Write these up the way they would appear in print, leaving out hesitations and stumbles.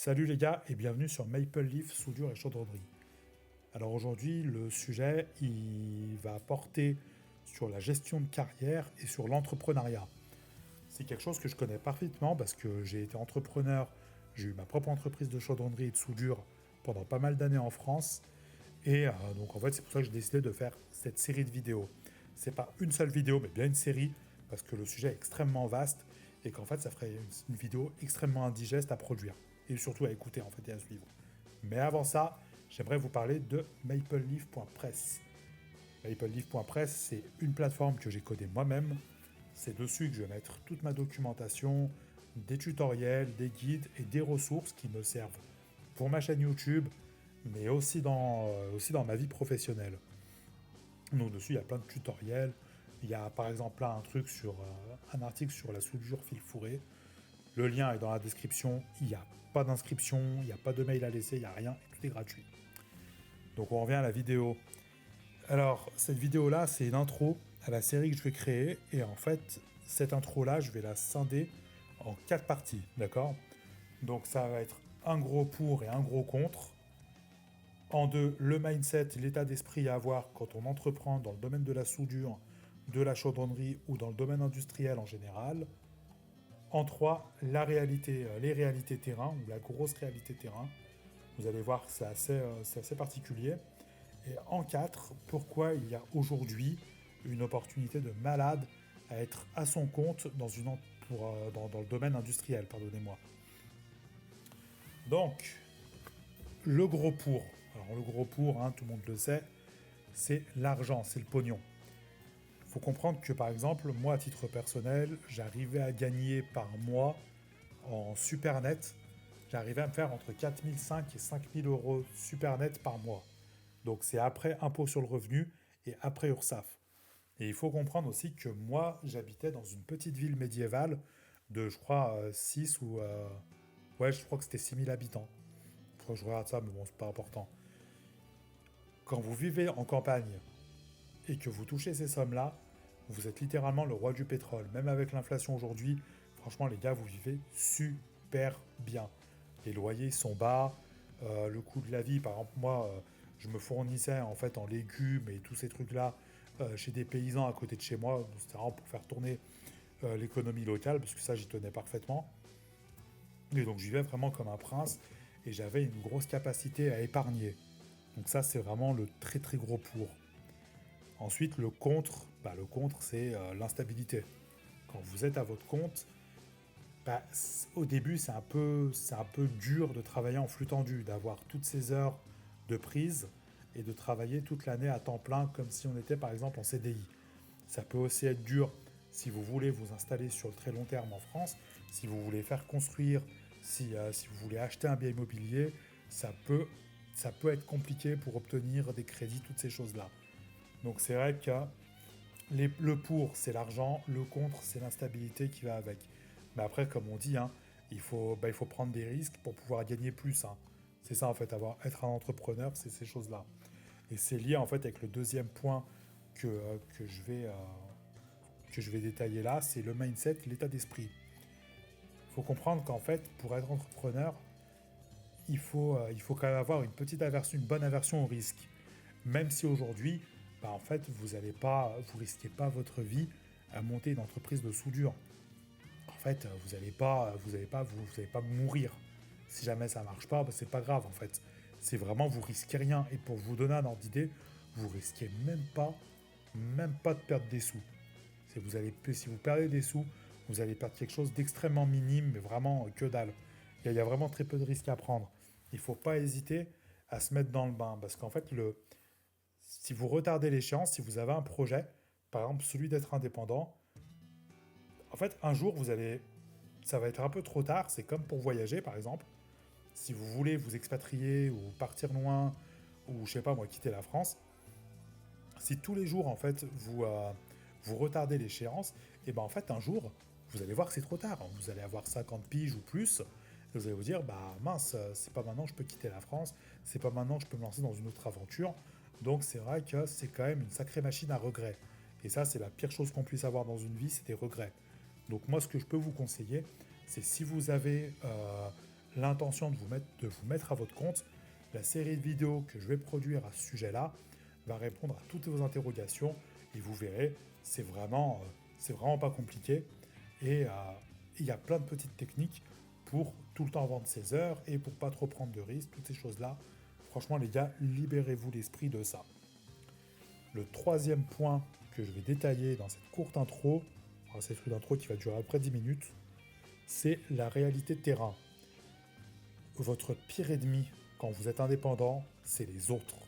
Salut les gars et bienvenue sur Maple Leaf Soudure et Chaudronnerie. Alors aujourd'hui le sujet il va porter sur la gestion de carrière et sur l'entrepreneuriat. C'est quelque chose que je connais parfaitement parce que j'ai été entrepreneur, j'ai eu ma propre entreprise de chaudronnerie et de soudure pendant pas mal d'années en France et donc en fait c'est pour ça que j'ai décidé de faire cette série de vidéos. C'est pas une seule vidéo mais bien une série parce que le sujet est extrêmement vaste et qu'en fait ça ferait une vidéo extrêmement indigeste à produire et surtout à écouter en fait et à suivre. Mais avant ça, j'aimerais vous parler de mapleleaf.press. Mapleleaf.press, c'est une plateforme que j'ai codée moi-même. C'est dessus que je vais mettre toute ma documentation, des tutoriels, des guides et des ressources qui me servent pour ma chaîne YouTube, mais aussi dans ma vie professionnelle. Donc dessus, il y a plein de tutoriels. Il y a par exemple là un article sur la soudure fil fourré. Le lien est dans la description. Il n'y a pas d'inscription, il n'y a pas de mail à laisser, il n'y a rien, et tout est gratuit. Donc on revient à la vidéo. Alors cette vidéo-là, c'est une intro à la série que je vais créer. Et en fait, cette intro-là, je vais la scinder en 4 parties, d'accord? Donc ça va être un gros pour et un gros contre. En 2, le mindset, l'état d'esprit à avoir quand on entreprend dans le domaine de la soudure, de la chaudronnerie ou dans le domaine industriel en général. En 3, la réalité, les réalités terrain, ou la grosse réalité terrain. Vous allez voir que c'est assez particulier. Et en 4, pourquoi il y a aujourd'hui une opportunité de malade à être à son compte dans le domaine industriel, pardonnez-moi. Donc, le gros pour. Alors le gros pour, hein, tout le monde le sait, c'est l'argent, c'est le pognon. Il faut comprendre que par exemple, moi à titre personnel, j'arrivais à gagner par mois en super net, j'arrivais à me faire entre 4005 et 5000 euros super net par mois. Donc c'est après impôt sur le revenu et après URSSAF. Et il faut comprendre aussi que moi, j'habitais dans une petite ville médiévale de, je crois, 6 ou... ouais, je crois que c'était 6000 habitants. Faut que je regarde ça, mais bon, c'est pas important. Quand vous vivez en campagne et que vous touchez ces sommes-là, vous êtes littéralement le roi du pétrole. Même avec l'inflation aujourd'hui, franchement, les gars, vous vivez super bien. Les loyers sont bas, le coût de la vie, par exemple, moi, je me fournissais en fait en légumes et tous ces trucs-là chez des paysans à côté de chez moi. C'était vraiment pour faire tourner l'économie locale, parce que ça, j'y tenais parfaitement. Et donc, je vivais vraiment comme un prince et j'avais une grosse capacité à épargner. Donc ça, c'est vraiment le très très gros pour. Ensuite, le contre, c'est l'instabilité. Quand vous êtes à votre compte, au début, c'est un peu dur de travailler en flux tendu, d'avoir toutes ces heures de prise et de travailler toute l'année à temps plein comme si on était par exemple en CDI. Ça peut aussi être dur si vous voulez vous installer sur le très long terme en France, si vous voulez faire construire, si vous voulez acheter un bien immobilier, ça peut être compliqué pour obtenir des crédits, toutes ces choses-là. Donc c'est vrai que le pour, c'est l'argent, le contre, c'est l'instabilité qui va avec. Mais après, comme on dit, hein, il faut prendre des risques pour pouvoir gagner plus, hein. C'est ça en fait, être un entrepreneur, c'est ces choses-là. Et c'est lié en fait avec le deuxième point que je vais détailler là, c'est le mindset, l'état d'esprit. Il faut comprendre qu'en fait, pour être entrepreneur, il faut quand même avoir une bonne aversion au risque. Même si aujourd'hui, en fait, vous risquez pas votre vie à monter une entreprise de soudure. En fait, vous allez pas mourir. Si jamais ça marche pas, c'est pas grave en fait. C'est vraiment, vous risquez rien. Et pour vous donner un ordre d'idée, vous risquez même pas de perdre des sous. Si vous perdez des sous, vous allez perdre quelque chose d'extrêmement minime, mais vraiment que dalle. Il y a vraiment très peu de risques à prendre. Il ne faut pas hésiter à se mettre dans le bain, parce qu'en fait, si vous retardez l'échéance, si vous avez un projet, par exemple celui d'être indépendant, en fait, un jour, ça va être un peu trop tard. C'est comme pour voyager, par exemple. Si vous voulez vous expatrier ou partir loin, ou je sais pas moi, quitter la France, si tous les jours, en fait, vous retardez l'échéance, et ben en fait, un jour, vous allez voir que c'est trop tard. Vous allez avoir 50 piges ou plus, et vous allez vous dire, bah mince, c'est pas maintenant que je peux quitter la France, c'est pas maintenant que je peux me lancer dans une autre aventure. Donc c'est vrai que c'est quand même une sacrée machine à regrets. Et ça, c'est la pire chose qu'on puisse avoir dans une vie, c'est des regrets. Donc moi, ce que je peux vous conseiller, c'est si vous avez l'intention de vous mettre à votre compte, la série de vidéos que je vais produire à ce sujet-là va répondre à toutes vos interrogations et vous verrez, c'est vraiment pas compliqué. Et il y a plein de petites techniques pour tout le temps vendre ses heures et pour pas trop prendre de risques, toutes ces choses-là. Franchement, les gars, libérez-vous l'esprit de ça. Le troisième point que je vais détailler dans cette courte intro, cette intro qui va durer à peu près 10 minutes, c'est la réalité de terrain. Votre pire ennemi quand vous êtes indépendant, c'est les autres.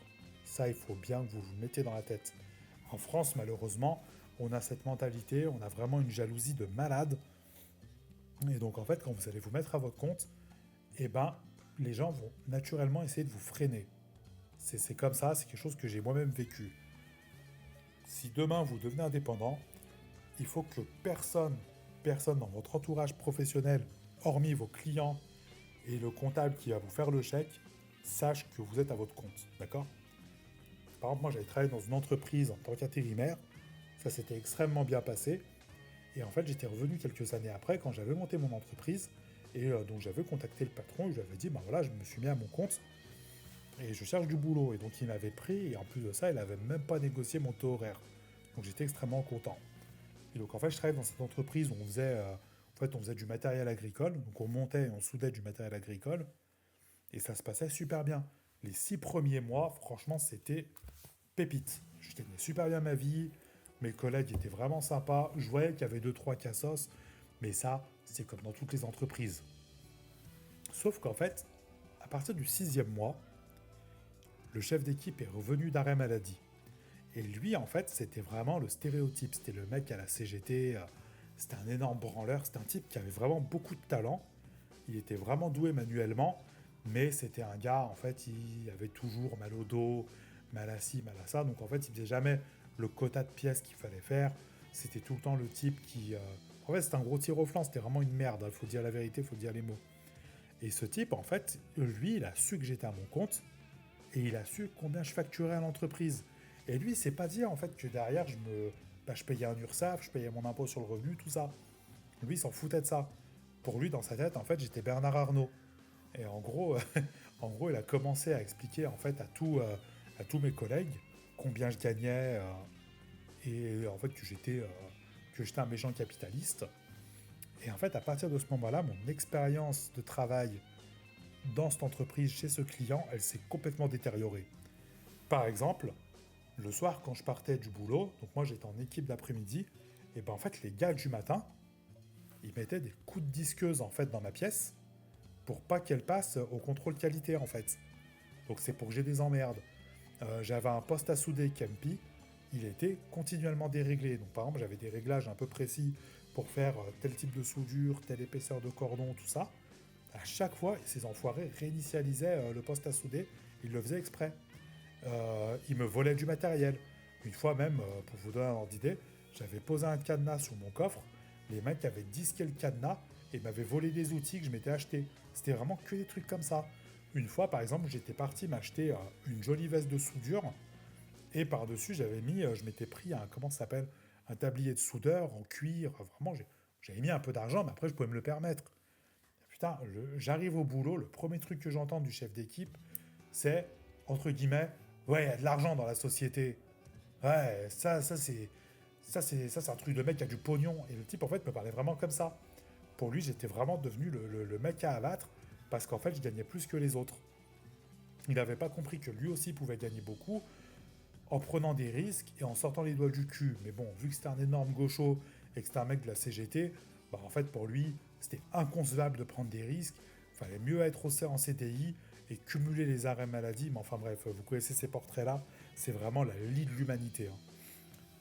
Ça, il faut bien que vous vous mettiez dans la tête. En France, malheureusement, on a cette mentalité, on a vraiment une jalousie de malade. Et donc, en fait, quand vous allez vous mettre à votre compte, eh ben, les gens vont naturellement essayer de vous freiner. C'est comme ça, c'est quelque chose que j'ai moi-même vécu. Si demain vous devenez indépendant, il faut que personne dans votre entourage professionnel, hormis vos clients et le comptable qui va vous faire le chèque, sache que vous êtes à votre compte. D'accord? Par exemple, moi j'avais travaillé dans une entreprise en tant qu'intérimaire, ça s'était extrêmement bien passé, et en fait j'étais revenu quelques années après quand j'avais monté mon entreprise, et donc j'avais contacté le patron, je lui avais dit, ben voilà, je me suis mis à mon compte, et je cherche du boulot, et donc il m'avait pris, et en plus de ça, il n'avait même pas négocié mon taux horaire. Donc j'étais extrêmement content. Et donc en fait, je travaillais dans cette entreprise où on faisait du matériel agricole, donc on montait et on soudait du matériel agricole, et ça se passait super bien. Les 6 premiers mois, franchement, c'était pépite. Je gagnais super bien ma vie, mes collègues étaient vraiment sympas, je voyais qu'il y avait deux trois cassos, mais ça, c'est comme dans toutes les entreprises. Sauf qu'en fait, à partir du 6e mois, le chef d'équipe est revenu d'arrêt maladie. Et lui, en fait, c'était vraiment le stéréotype. C'était le mec à la CGT, c'était un énorme branleur, c'était un type qui avait vraiment beaucoup de talent. Il était vraiment doué manuellement, mais c'était un gars, en fait, il avait toujours mal au dos, mal à ci, mal à ça. Donc, en fait, il faisait jamais le quota de pièces qu'il fallait faire. C'était tout le temps le type qui... En fait, c'était un gros tir au flanc, c'était vraiment une merde. Il faut dire la vérité, il faut dire les mots. Et ce type, en fait, lui, il a su que j'étais à mon compte et il a su combien je facturais à l'entreprise. Et lui, il s'est pas dit en fait que derrière, je payais un URSSAF, je payais mon impôt sur le revenu, tout ça. Lui, il s'en foutait de ça. Pour lui, dans sa tête, en fait, j'étais Bernard Arnault. Et en gros, en gros, il a commencé à expliquer en fait à tous mes collègues combien je gagnais et en fait que j'étais un méchant capitaliste. Et en fait, à partir de ce moment-là, mon expérience de travail dans cette entreprise, chez ce client, elle s'est complètement détériorée. Par exemple, le soir, quand je partais du boulot, donc moi j'étais en équipe d'après-midi, et ben en fait, les gars du matin, ils mettaient des coups de disqueuse en fait dans ma pièce pour pas qu'elle passe au contrôle qualité en fait. Donc c'est pour que j'ai des emmerdes. J'avais un poste à souder Kempi, il était continuellement déréglé. Donc par exemple, j'avais des réglages un peu précis pour faire tel type de soudure, telle épaisseur de cordon, tout ça. À chaque fois, ces enfoirés réinitialisaient le poste à souder, ils le faisaient exprès. Ils me volaient du matériel. Une fois même, pour vous donner un ordre d'idée, j'avais posé un cadenas sur mon coffre, les mecs avaient disqué le cadenas et m'avaient volé des outils que je m'étais achetés. C'était vraiment que des trucs comme ça. Une fois, par exemple, j'étais parti m'acheter une jolie veste de soudure et par-dessus, je m'étais pris comment ça s'appelle, un tablier de soudeur en cuir. Vraiment, j'avais mis un peu d'argent, mais après, je pouvais me le permettre. Putain, j'arrive au boulot, le premier truc que j'entends du chef d'équipe, c'est, entre guillemets, ouais, il y a de l'argent dans la société. Ouais, ça, c'est un truc de mec qui a du pognon. Et le type, en fait, me parlait vraiment comme ça. Pour lui, j'étais vraiment devenu le mec à abattre parce qu'en fait, je gagnais plus que les autres. Il n'avait pas compris que lui aussi pouvait gagner beaucoup en prenant des risques et en sortant les doigts du cul. Mais bon, vu que c'était un énorme gaucho et que c'était un mec de la CGT, bah en fait, pour lui, c'était inconcevable de prendre des risques. Il fallait mieux être en CDI et cumuler les arrêts maladie. Mais enfin bref, vous connaissez ces portraits-là, c'est vraiment la lie de l'humanité. Hein.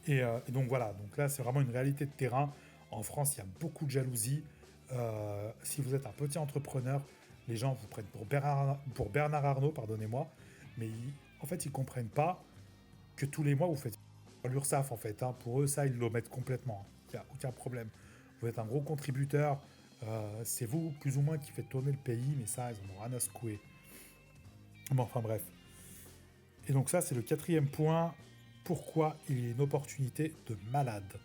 Et donc voilà, donc là c'est vraiment une réalité de terrain. En France, il y a beaucoup de jalousie. Si vous êtes un petit entrepreneur, les gens vous prennent pour Bernard Arnault, pardonnez-moi, mais en fait ils comprennent pas que tous les mois vous faites l'URSSAF en fait. Hein. Pour eux, ça ils l'omettent complètement. Il n'y a aucun problème. Vous êtes un gros contributeur. C'est vous plus ou moins qui faites tourner le pays, mais ça ils en ont rien à secouer. Bon, enfin bref. Et donc ça, c'est le quatrième point. Pourquoi il y a une opportunité de malade?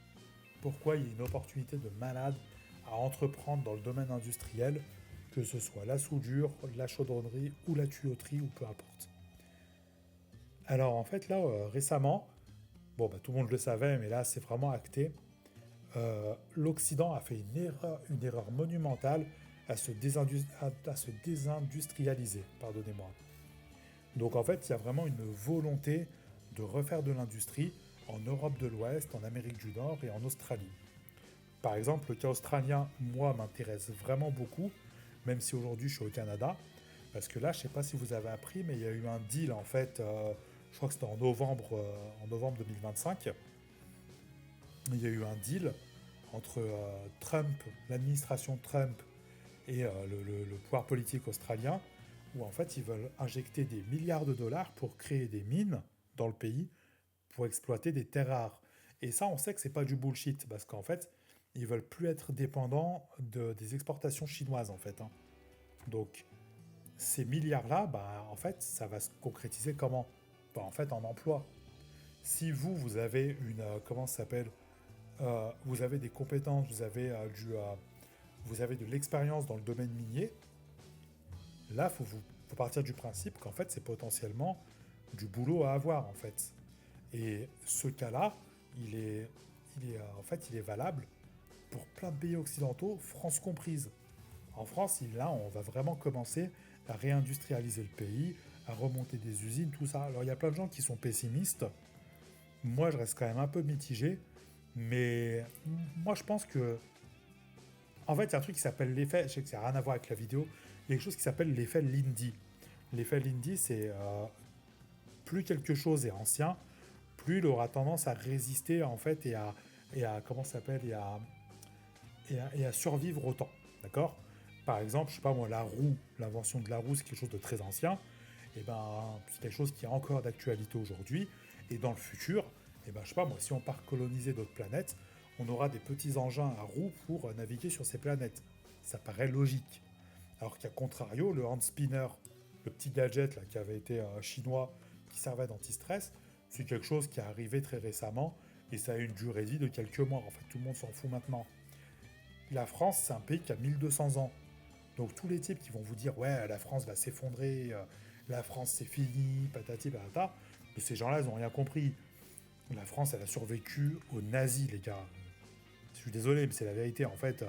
Pourquoi il y a une opportunité de malade à entreprendre dans le domaine industriel? que ce soit la soudure, la chaudronnerie ou la tuyauterie ou peu importe. Alors en fait là récemment, bon bah, tout le monde le savait mais là c'est vraiment acté, l'Occident a fait une erreur monumentale à se désindustrialiser, pardonnez-moi. Donc en fait il y a vraiment une volonté de refaire de l'industrie en Europe de l'Ouest, en Amérique du Nord et en Australie. Par exemple, le cas australien, moi, m'intéresse vraiment beaucoup, même si aujourd'hui je suis au Canada, parce que là, je ne sais pas si vous avez appris, mais il y a eu un deal, en fait, je crois que c'était en novembre 2025, il y a eu un deal entre Trump, l'administration Trump et le pouvoir politique australien, où en fait ils veulent injecter des milliards de dollars pour créer des mines dans le pays, pour exploiter des terres rares. Et ça, on sait que c'est pas du bullshit, parce qu'en fait, ils veulent plus être dépendants des exportations chinoises, en fait, hein. Donc, ces milliards-là, bah, en fait, ça va se concrétiser comment? Bah, en fait, en emploi. Si vous avez comment ça s'appelle? Vous avez des compétences, vous avez de l'expérience dans le domaine minier, là, faut partir du principe qu'en fait, c'est potentiellement du boulot à avoir, en fait. Et ce cas-là, en fait, il est valable pour plein de pays occidentaux, France comprise. En France, là, on va vraiment commencer à réindustrialiser le pays, à remonter des usines, tout ça. Alors, il y a plein de gens qui sont pessimistes. Moi, je reste quand même un peu mitigé. Mais moi, je pense que... En fait, il y a un truc qui s'appelle l'effet... Je sais que ça n'a rien à voir avec la vidéo. Il y a quelque chose qui s'appelle l'effet Lindy. L'effet Lindy, c'est plus quelque chose est ancien, plus il aura tendance à résister en fait et à comment ça s'appelle et à survivre autant. D'accord? Par exemple, je sais pas moi, la roue, l'invention de la roue, c'est quelque chose de très ancien. Et ben, c'est quelque chose qui est encore d'actualité aujourd'hui. Et dans le futur, et ben, je sais pas moi, si on part coloniser d'autres planètes, on aura des petits engins à roues pour naviguer sur ces planètes. Ça paraît logique. Alors qu'à contrario, le hand spinner, le petit gadget là, qui avait été chinois, qui servait d'anti-stress, c'est quelque chose qui est arrivé très récemment et ça a une durée de vie de quelques mois. En fait, tout le monde s'en fout maintenant. La France, c'est un pays qui a 1200 ans. Donc tous les types qui vont vous dire ouais, la France va s'effondrer, la France c'est fini, patati patata, mais ces gens-là, ils n'ont rien compris. La France, elle a survécu aux nazis, les gars. Je suis désolé, mais c'est la vérité. En fait,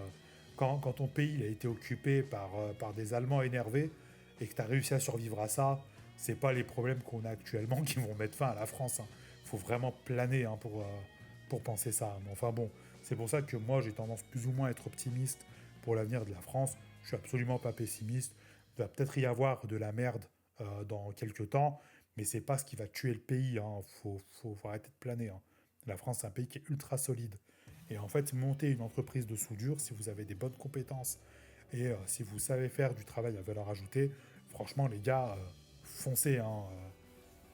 quand ton pays il a été occupé par des Allemands énervés et que tu as réussi à survivre à ça, c'est pas les problèmes qu'on a actuellement qui vont mettre fin à la France, hein. Faut vraiment planer hein, pour penser ça. Mais enfin bon, c'est pour ça que moi j'ai tendance plus ou moins à être optimiste pour l'avenir de la France. Je suis absolument pas pessimiste. Il va peut-être y avoir de la merde dans quelques temps, mais c'est pas ce qui va tuer le pays, hein. Faut arrêter de planer, hein. La France, c'est un pays qui est ultra solide. Et en fait, monter une entreprise de soudure, si vous avez des bonnes compétences et si vous savez faire du travail à valeur ajoutée, franchement, les gars, foncez, hein,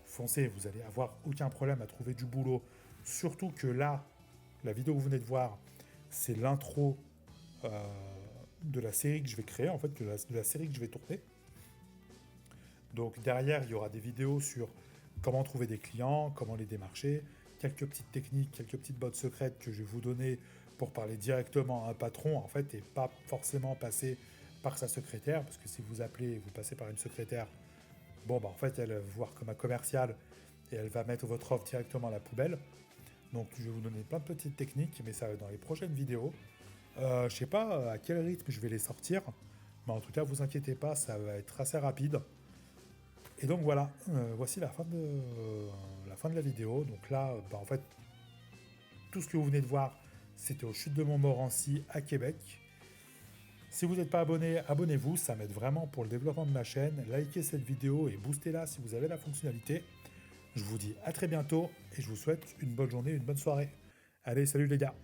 foncez, vous allez avoir aucun problème à trouver du boulot. Surtout que là, la vidéo que vous venez de voir, c'est l'intro euh, de la série que je vais créer, en fait, de la série que je vais tourner. Donc derrière, il y aura des vidéos sur comment trouver des clients, comment les démarcher, quelques petites techniques, quelques petites bottes secrètes que je vais vous donner pour parler directement à un patron, en fait, et pas forcément passer par sa secrétaire, parce que si vous appelez et vous passez par une secrétaire, bon, bah en fait, elle va vous voir comme un commercial et elle va mettre votre offre directement à la poubelle. Donc je vais vous donner plein de petites techniques, mais ça va être dans les prochaines vidéos. Je sais pas à quel rythme je vais les sortir, mais en tout cas, vous inquiétez pas, ça va être assez rapide. Et donc voilà, voici la fin de la vidéo. Donc là, bah, en fait, tout ce que vous venez de voir, c'était aux Chutes de Montmorency à Québec. Si vous n'êtes pas abonné, abonnez-vous, ça m'aide vraiment pour le développement de ma chaîne. Likez cette vidéo et boostez-la si vous avez la fonctionnalité. Je vous dis à très bientôt et je vous souhaite une bonne journée, une bonne soirée. Allez, salut les gars!